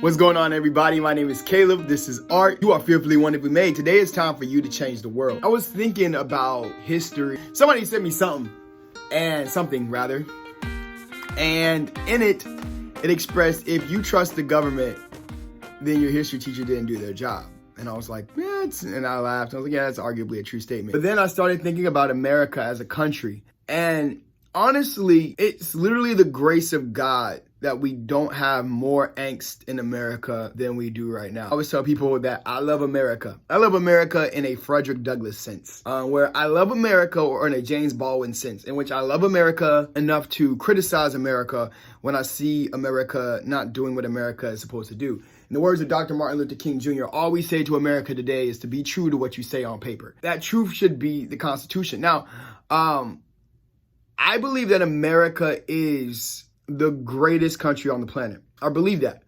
What's going on, everybody? My name is Caleb. This is Art. You are fearfully wonderfully made. Today it's time for you to change the world. I was thinking about history. Somebody sent me something, and in it expressed, if you trust the government, then your history teacher didn't do their job. And I was like, yeah, and I laughed. I was like, yeah, that's arguably a true statement. But then I started thinking about America as a country. And honestly, it's literally the grace of God that we don't have more angst in America than we do right now. I always tell people that I love America. I love America in a Frederick Douglass sense, where I love America, or in a James Baldwin sense, in which I love America enough to criticize America when I see America not doing what America is supposed to do. In the words of Dr. Martin Luther King Jr., all we say to America today is to be true to what you say on paper. That truth should be the Constitution. Now, I believe that America is the greatest country on the planet. I believe that.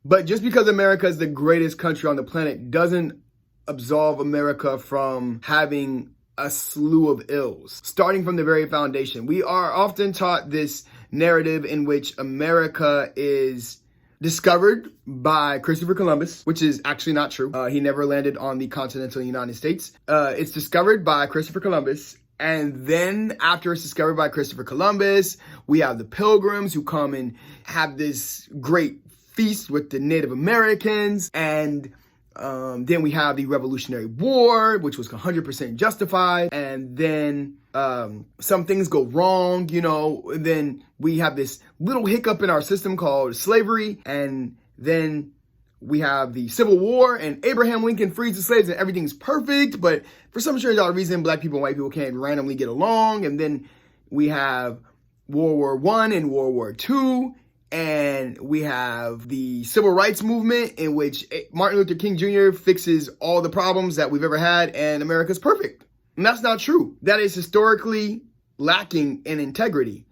But just because America is the greatest country on the planet doesn't absolve America from having a slew of ills. Starting from the very foundation, we are often taught this narrative in which America is discovered by Christopher Columbus, which is actually not true. He never landed on the continental United States. It's discovered by Christopher Columbus. And then after it's discovered by Christopher Columbus, we have the Pilgrims who come and have this great feast with the Native Americans. And then we have the Revolutionary War, which was 100% justified. And then some things go wrong, and then we have this little hiccup in our system called slavery. And then we have the Civil War, and Abraham Lincoln frees the slaves, and everything's perfect. But for some strange odd reason, black people and white people can't randomly get along. And then we have World War I and World War II. And we have the Civil Rights Movement, in which Martin Luther King Jr. fixes all the problems that we've ever had, and America's perfect. And that's not true. That is historically lacking in integrity.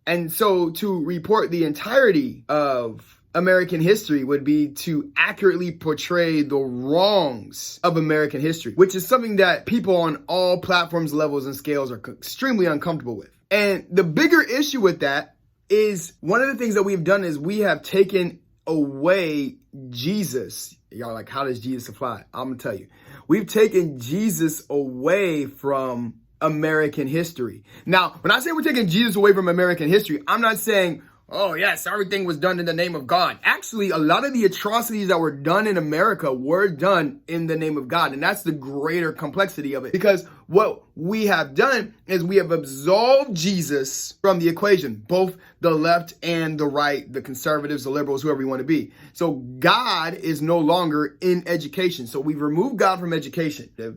And so to report the entirety of American history would be to accurately portray the wrongs of American history, which is something that people on all platforms, levels, and scales are extremely uncomfortable with. And the bigger issue with that is one of the things that we've done is we have taken away Jesus. Y'all like, how does Jesus apply? I'm going to tell you. We've taken Jesus away from American history. Now, when I say we're taking Jesus away from American history, I'm not saying, oh, yes, everything was done in the name of God. Actually, a lot of the atrocities that were done in America were done in the name of God. And that's the greater complexity of it. Because what we have done is we have absolved Jesus from the equation, both the left and the right, the conservatives, the liberals, whoever you want to be. So God is no longer in education. So we've removed God from education. The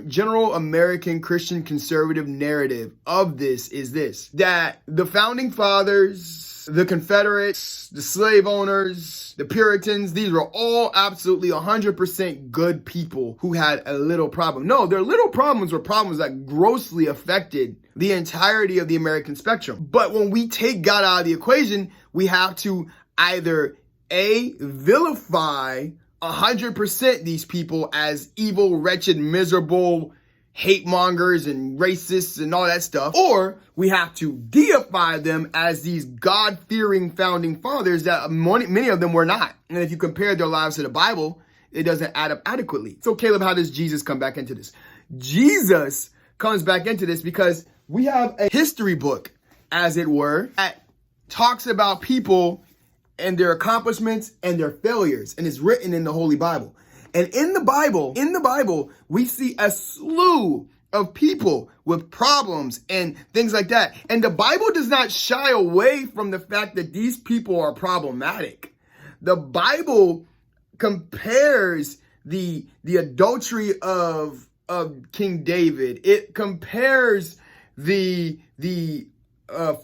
general American Christian conservative narrative of this is this, that the founding fathers, the Confederates, the slave owners, the Puritans, these were all absolutely 100% good people who had a little problem. No, their little problems were problems that grossly affected the entirety of the American spectrum. But when we take God out of the equation, we have to either A, vilify 100% these people as evil, wretched, miserable hate mongers and racists and all that stuff, or we have to deify them as these God-fearing founding fathers that many of them were not. And if you compare their lives to the Bible, it doesn't add up adequately. So Caleb, how does Jesus come back into this? Jesus comes back into this because we have a history book, as it were, that talks about people and their accomplishments and their failures, and it's written in the Holy Bible. And in the Bible, we see a slew of people with problems and things like that. And the Bible does not shy away from the fact that these people are problematic. The Bible compares the adultery of King David. It compares the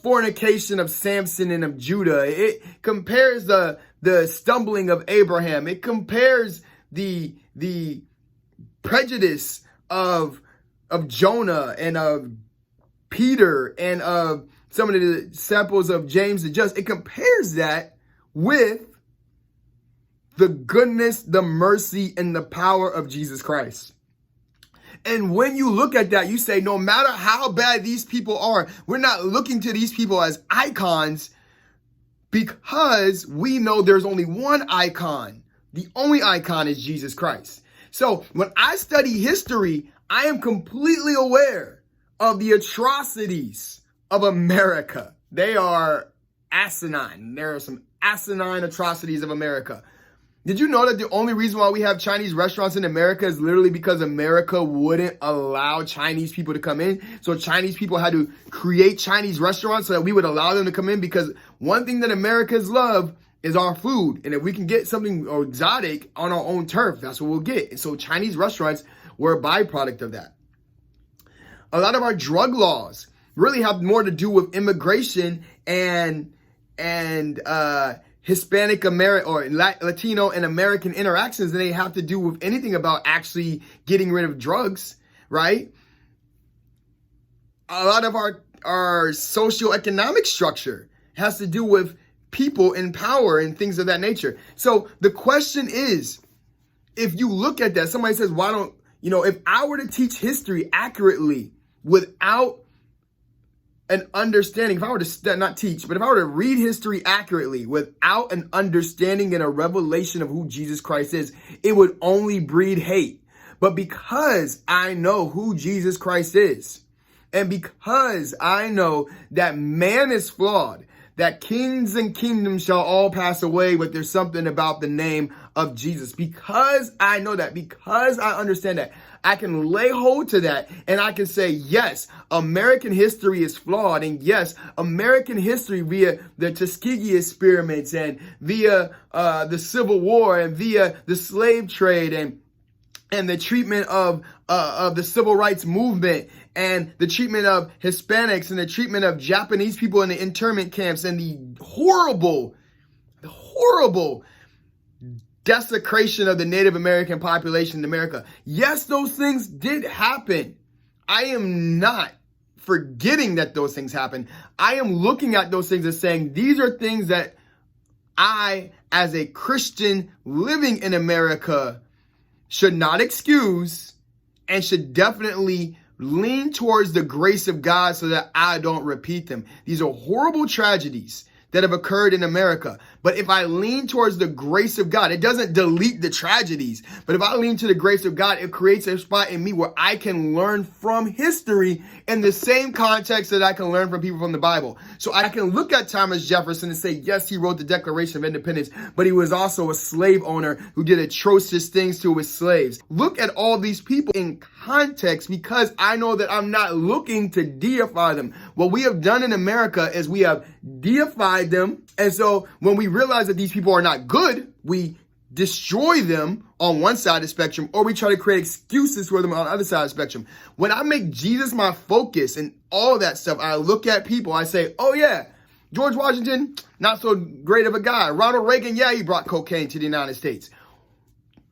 fornication of Samson and of Judah. It compares the stumbling of Abraham. It compares the prejudice of Jonah and of Peter and of some of the disciples of James the Just. It compares that with the goodness, the mercy, and the power of Jesus Christ. And when you look at that, you say, no matter how bad these people are, we're not looking to these people as icons Because we know there's only one icon. The only icon is Jesus Christ. So when I study history, I am completely aware of the atrocities of America. They are asinine. There are some asinine atrocities of America. Did you know that the only reason why we have Chinese restaurants in America is literally because America wouldn't allow Chinese people to come in? So Chinese people had to create Chinese restaurants so that we would allow them to come in, because one thing that Americans love is our food. And if we can get something exotic on our own turf, that's what we'll get. And so Chinese restaurants were a byproduct of that. A lot of our drug laws really have more to do with immigration and Hispanic American or Latino and American interactions than they have to do with anything about actually getting rid of drugs, right? A lot of our socioeconomic structure has to do with people in power and things of that nature. So the question is, if you look at that, somebody says, why don't, if I were to teach history accurately without an understanding, if I were to not teach, but if I were to read history accurately without an understanding and a revelation of who Jesus Christ is, it would only breed hate. But because I know who Jesus Christ is, and because I know that man is flawed, that kings and kingdoms shall all pass away, but there's something about the name of Jesus. Because I know that, because I understand that, I can lay hold to that and I can say, yes, American history is flawed. And yes, American history via the Tuskegee experiments and via the Civil War and via the slave trade and the treatment of the civil rights movement and the treatment of Hispanics and the treatment of Japanese people in the internment camps and the horrible desecration of the Native American population in America. Yes, those things did happen. I am not forgetting that those things happened. I am looking at those things and saying, these are things that I, as a Christian living in America, should not excuse and should definitely lean towards the grace of God so that I don't repeat them. These are horrible tragedies that have occurred in America. But if I lean towards the grace of God, it doesn't delete the tragedies. But if I lean to the grace of God, it creates a spot in me where I can learn from history in the same context that I can learn from people from the Bible. So I can look at Thomas Jefferson and say, yes, he wrote the Declaration of Independence, but he was also a slave owner who did atrocious things to his slaves. Look at all these people in context, because I know that I'm not looking to deify them. What we have done in America is we have deified them. And so when we realize that these people are not good, we destroy them on one side of the spectrum, or we try to create excuses for them on the other side of the spectrum. When I make Jesus my focus and all of that stuff, I look at people, I say, oh yeah, George Washington, not so great of a guy. Ronald Reagan, yeah, he brought cocaine to the United States.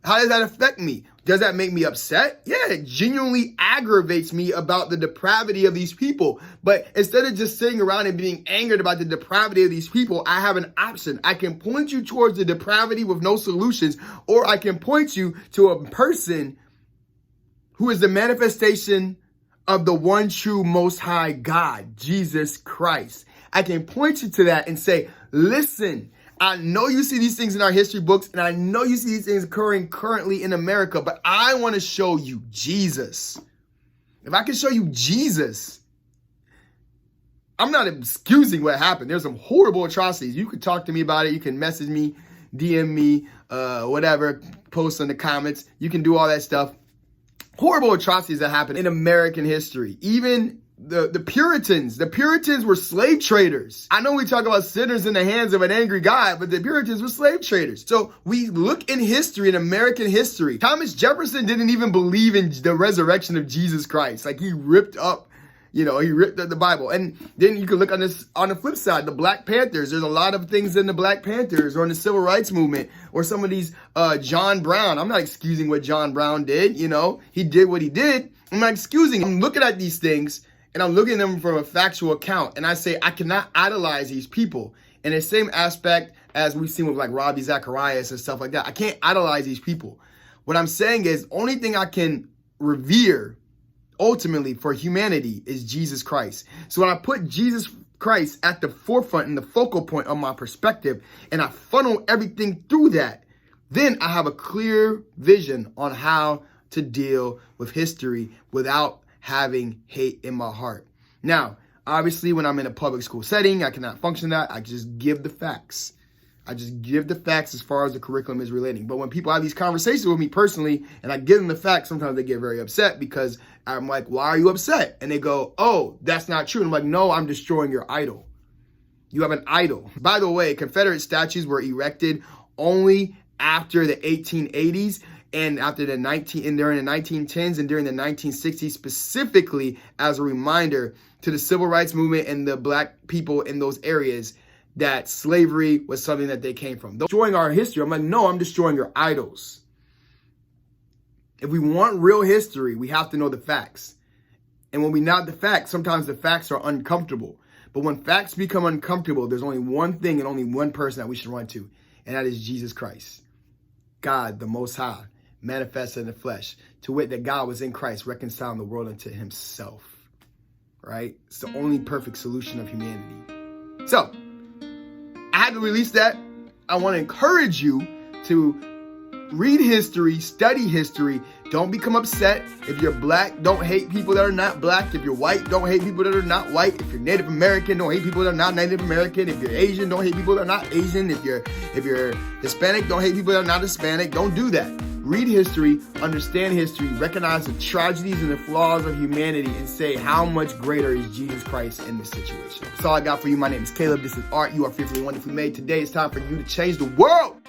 How does that affect me? Does that make me upset? Yeah, it genuinely aggravates me about the depravity of these people. But instead of just sitting around and being angered about the depravity of these people, I have an option. I can point you towards the depravity with no solutions, or I can point you to a person who is the manifestation of the one true Most High God, Jesus Christ. I can point you to that and say, listen, I know you see these things in our history books, and I know you see these things occurring currently in America, but I want to show you Jesus. If I can show you Jesus, I'm not excusing what happened. There's some horrible atrocities. You can talk to me about it. You can message me, DM me, whatever, post in the comments. You can do all that stuff. Horrible atrocities that happened in American history. Even the Puritans were slave traders. I know we talk about sinners in the hands of an angry God, but the Puritans were slave traders. So we look in history, in American history. Thomas Jefferson didn't even believe in the resurrection of Jesus Christ. Like, he ripped up the Bible. And then you can look on the flip side, the Black Panthers. There's a lot of things in the Black Panthers or in the Civil Rights Movement or some of these, John Brown. I'm not excusing what John Brown did. He did what he did. I'm not excusing him. I'm looking at these things and I'm looking at them from a factual account. And I say, I cannot idolize these people in the same aspect as we've seen with like Ravi Zacharias and stuff like that. I can't idolize these people. What I'm saying is, the only thing I can revere ultimately for humanity is Jesus Christ. So when I put Jesus Christ at the forefront and the focal point of my perspective, and I funnel everything through that, then I have a clear vision on how to deal with history without having hate in my heart. Now, obviously, when I'm in a public school setting, I cannot function that. I just give the facts. I just give the facts as far as the curriculum is relating. But when people have these conversations with me personally and I give them the facts, sometimes they get very upset because I'm like, why are you upset? And they go, oh, that's not true. And I'm like, no, I'm destroying your idol. You have an idol. By the way, Confederate statues were erected only after the 1880s and after during the 1910s and during the 1960s, specifically as a reminder to the civil rights movement and the black people in those areas that slavery was something that they came from. Destroying our history. I'm like, no, I'm destroying your idols. If we want real history, we have to know the facts. And when we know the facts, sometimes the facts are uncomfortable. But when facts become uncomfortable, there's only one thing and only one person that we should run to, and that is Jesus Christ. God, the Most High, manifested in the flesh, to wit that God was in Christ, reconciling the world unto himself. Right? It's the only perfect solution of humanity. So, I had to release that. I want to encourage you to read history, study history. Don't become upset. If you're black, don't hate people that are not black. If you're white, don't hate people that are not white. If you're Native American, don't hate people that are not Native American. If you're Asian, don't hate people that are not Asian. If you're Hispanic, don't hate people that are not Hispanic. Don't do that. Read history, understand history, recognize the tragedies and the flaws of humanity, and say how much greater is Jesus Christ in this situation. That's all I got for you. My name is Caleb. This is Art. You are fearfully and wonderfully made. Today it's time for you to change the world.